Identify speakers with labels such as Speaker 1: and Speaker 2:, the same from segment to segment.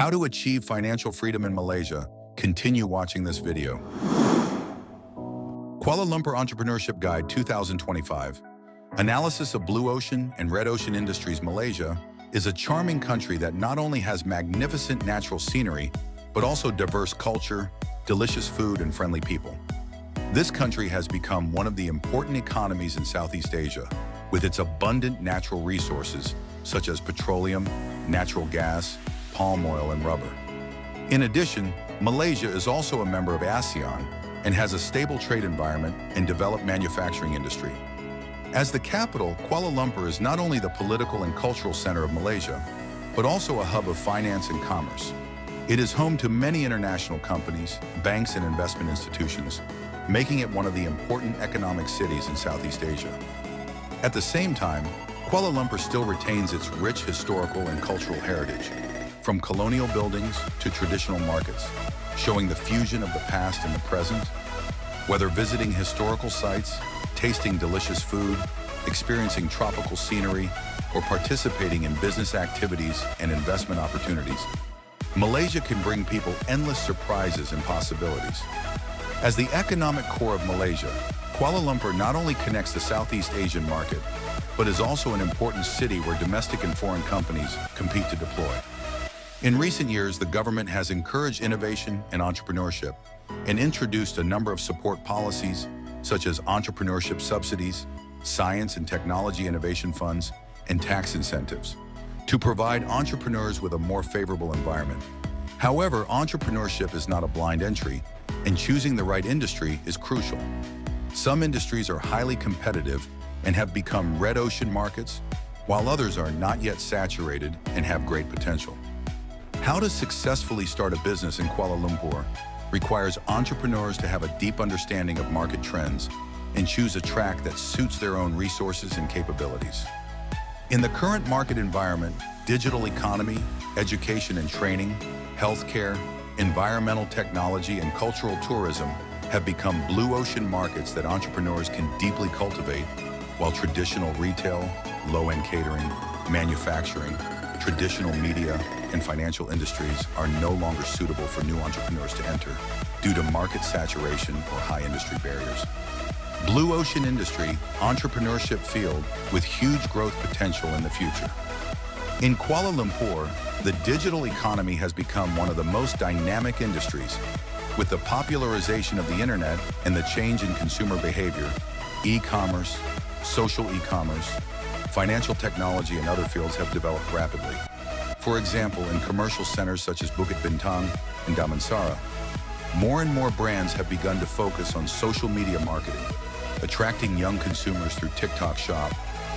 Speaker 1: How to achieve financial freedom in Malaysia? Continue watching this video. Kuala Lumpur Entrepreneurship Guide 2025. Analysis of Blue Ocean and Red Ocean Industries. Malaysia is a charming country that not only has magnificent natural scenery, but also diverse culture, delicious food, and friendly people. This country has become one of the important economies in Southeast Asia, with its abundant natural resources such as petroleum, natural gas, palm oil, and rubber. In addition, Malaysia is also a member of ASEAN and has a stable trade environment and developed manufacturing industry. As the capital, Kuala Lumpur is not only the political and cultural center of Malaysia, but also a hub of finance and commerce. It is home to many international companies, banks, and investment institutions, making it one of the important economic cities in Southeast Asia. At the same time, Kuala Lumpur still retains its rich historical and cultural heritage, from colonial buildings to traditional markets, showing the fusion of the past and the present. Whether visiting historical sites, tasting delicious food, experiencing tropical scenery, or participating in business activities and investment opportunities, Malaysia can bring people endless surprises and possibilities. As the economic core of Malaysia, Kuala Lumpur not only connects the Southeast Asian market, but is also an important city where domestic and foreign companies compete to deploy. In recent years, the government has encouraged innovation and entrepreneurship and introduced a number of support policies such as entrepreneurship subsidies, science and technology innovation funds, and tax incentives to provide entrepreneurs with a more favorable environment. However, entrepreneurship is not a blind entry, and choosing the right industry is crucial. Some industries are highly competitive and have become red ocean markets, while others are not yet saturated and have great potential. How to successfully start a business in Kuala Lumpur requires entrepreneurs to have a deep understanding of market trends and choose a track that suits their own resources and capabilities. In the current market environment, digital economy, education and training, healthcare, environmental technology, and cultural tourism have become blue ocean markets that entrepreneurs can deeply cultivate, while traditional retail, low-end catering, manufacturing, traditional media, and financial industries are no longer suitable for new entrepreneurs to enter due to market saturation or high industry barriers. Blue ocean industry, entrepreneurship field with huge growth potential in the future. In Kuala Lumpur, the digital economy has become one of the most dynamic industries. With the popularization of the internet and the change in consumer behavior, e-commerce, social e-commerce, financial technology, and other fields have developed rapidly. For example, in commercial centers such as Bukit Bintang and Damansara, more and more brands have begun to focus on social media marketing, attracting young consumers through TikTok Shop,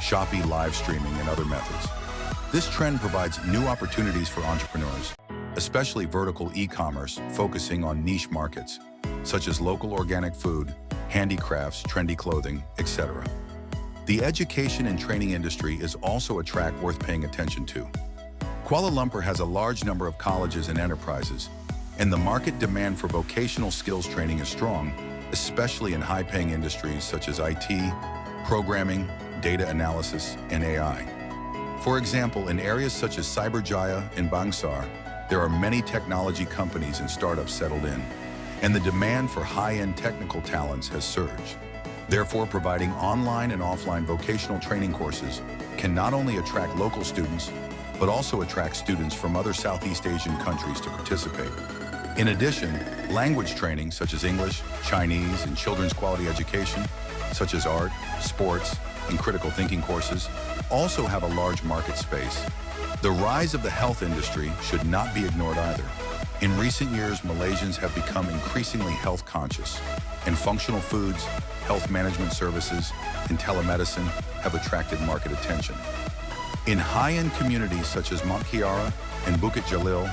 Speaker 1: Shopee live streaming, and other methods. This trend provides new opportunities for entrepreneurs, especially vertical e-commerce focusing on niche markets, such as local organic food, handicrafts, trendy clothing, etc. The education and training industry is also a track worth paying attention to. Kuala Lumpur has a large number of colleges and enterprises, and the market demand for vocational skills training is strong, especially in high-paying industries such as IT, programming, data analysis, and AI. For example, in areas such as Cyberjaya and Bangsar, there are many technology companies and startups settled in, and the demand for high-end technical talents has surged. Therefore, providing online and offline vocational training courses can not only attract local students, but also attract students from other Southeast Asian countries to participate. In addition, language training such as English, Chinese, and children's quality education, such as art, sports, and critical thinking courses, also have a large market space. The rise of the health industry should not be ignored either. In recent years, Malaysians have become increasingly health conscious, and functional foods, health management services, and telemedicine have attracted market attention. In high-end communities such as Mont Kiara and Bukit Jalil,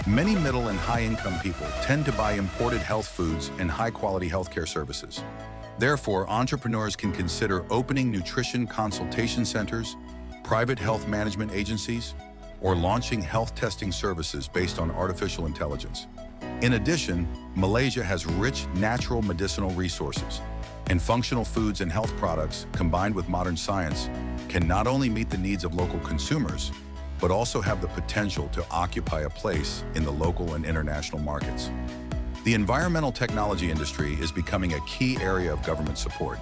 Speaker 1: many middle and high-income people tend to buy imported health foods and high-quality healthcare services. Therefore, entrepreneurs can consider opening nutrition consultation centers, private health management agencies, or launching health testing services based on artificial intelligence. In addition, Malaysia has rich natural medicinal resources, and functional foods and health products combined with modern science can not only meet the needs of local consumers, but also have the potential to occupy a place in the local and international markets. The environmental technology industry is becoming a key area of government support.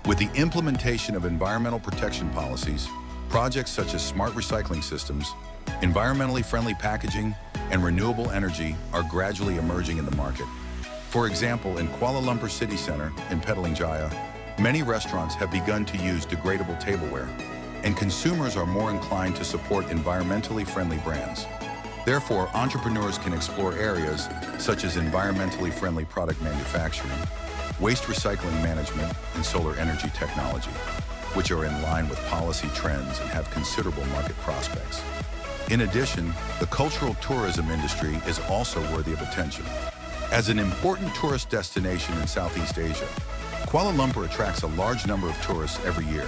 Speaker 1: With the implementation of environmental protection policies, projects such as smart recycling systems, environmentally friendly packaging, and renewable energy are gradually emerging in the market. For example, in Kuala Lumpur City Centre in Petaling Jaya, many restaurants have begun to use degradable tableware, and consumers are more inclined to support environmentally friendly brands. Therefore, entrepreneurs can explore areas such as environmentally friendly product manufacturing, waste recycling management, and solar energy technology, which are in line with policy trends and have considerable market prospects. In addition, the cultural tourism industry is also worthy of attention. As an important tourist destination in Southeast Asia, Kuala Lumpur attracts a large number of tourists every year.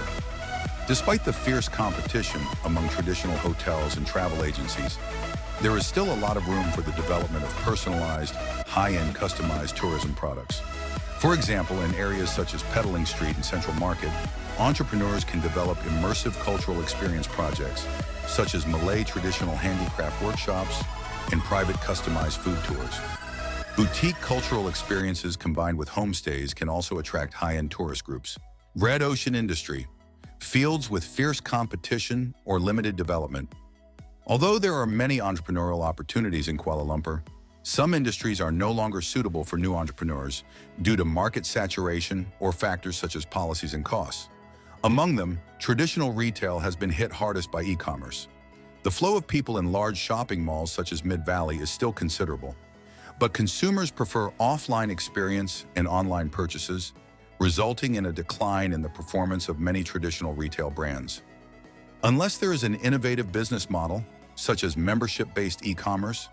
Speaker 1: Despite the fierce competition among traditional hotels and travel agencies, there is still a lot of room for the development of personalized, high-end customized tourism products. For example, in areas such as Petaling Street and Central Market, entrepreneurs can develop immersive cultural experience projects, such as Malay traditional handicraft workshops and private customized food tours. Boutique cultural experiences combined with homestays can also attract high-end tourist groups. Red ocean industry, fields with fierce competition or limited development. Although there are many entrepreneurial opportunities in Kuala Lumpur, some industries are no longer suitable for new entrepreneurs due to market saturation or factors such as policies and costs. Among them, traditional retail has been hit hardest by e-commerce. The flow of people in large shopping malls such as Mid-Valley is still considerable, but consumers prefer offline experience and online purchases, resulting in a decline in the performance of many traditional retail brands. Unless there is an innovative business model, such as membership-based e-commerce,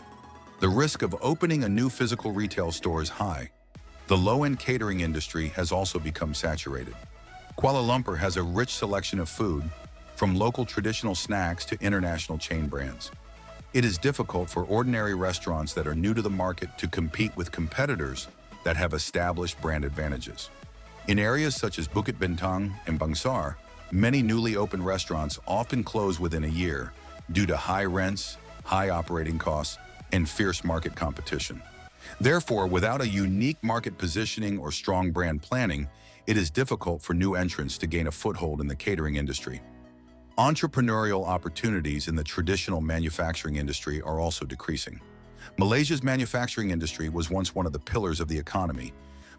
Speaker 1: the risk of opening a new physical retail store is high. The low-end catering industry has also become saturated. Kuala Lumpur has a rich selection of food, from local traditional snacks to international chain brands. It is difficult for ordinary restaurants that are new to the market to compete with competitors that have established brand advantages. In areas such as Bukit Bintang and Bangsar, many newly opened restaurants often close within a year due to high rents, high operating costs, and fierce market competition. Therefore, without a unique market positioning or strong brand planning, it is difficult for new entrants to gain a foothold in the catering industry. Entrepreneurial opportunities in the traditional manufacturing industry are also decreasing. Malaysia's manufacturing industry was once one of the pillars of the economy,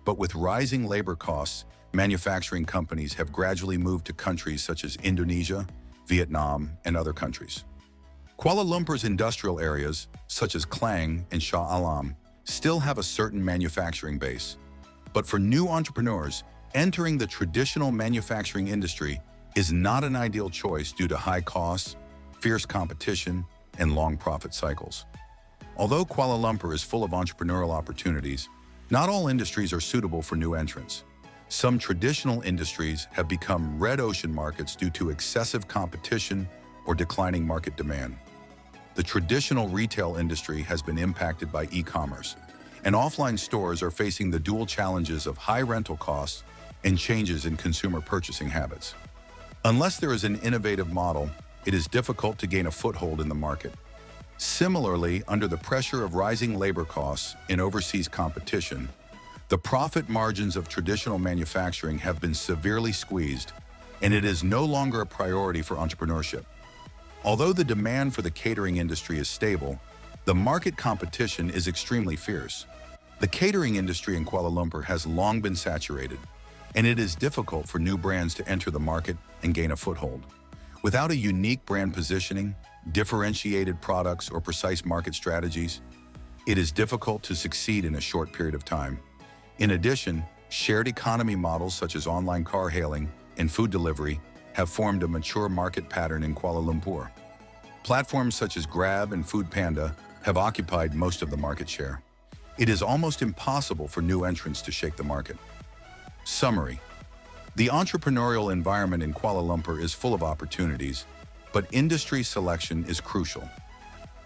Speaker 1: but with rising labor costs, manufacturing companies have gradually moved to countries such as Indonesia, Vietnam, and other countries. Kuala Lumpur's industrial areas, such as Klang and Shah Alam, still have a certain manufacturing base. But for new entrepreneurs, entering the traditional manufacturing industry is not an ideal choice due to high costs, fierce competition, and long profit cycles. Although Kuala Lumpur is full of entrepreneurial opportunities, not all industries are suitable for new entrants. Some traditional industries have become red ocean markets due to excessive competition or declining market demand. The traditional retail industry has been impacted by e-commerce, and offline stores are facing the dual challenges of high rental costs and changes in consumer purchasing habits. Unless there is an innovative model, it is difficult to gain a foothold in the market. Similarly, under the pressure of rising labor costs and overseas competition, the profit margins of traditional manufacturing have been severely squeezed, and it is no longer a priority for entrepreneurship. Although the demand for the catering industry is stable, the market competition is extremely fierce. The catering industry in Kuala Lumpur has long been saturated, and it is difficult for new brands to enter the market and gain a foothold. Without a unique brand positioning, differentiated products, or precise market strategies, it is difficult to succeed in a short period of time. In addition, shared economy models such as online car hailing and food delivery have formed a mature market pattern in Kuala Lumpur. Platforms such as Grab and Foodpanda have occupied most of the market share. It is almost impossible for new entrants to shake the market. Summary: the entrepreneurial environment in Kuala Lumpur is full of opportunities, but industry selection is crucial.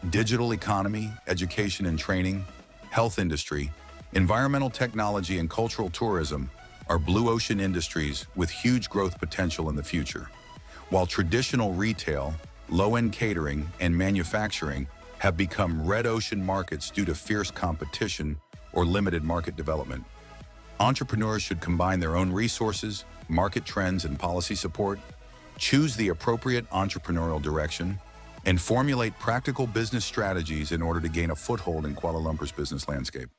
Speaker 1: Digital economy, education and training, health industry, environmental technology, and cultural tourism are blue ocean industries with huge growth potential in the future, while traditional retail, low-end catering, and manufacturing have become red ocean markets due to fierce competition or limited market development. Entrepreneurs should combine their own resources, market trends, and policy support, choose the appropriate entrepreneurial direction, and formulate practical business strategies in order to gain a foothold in Kuala Lumpur's business landscape.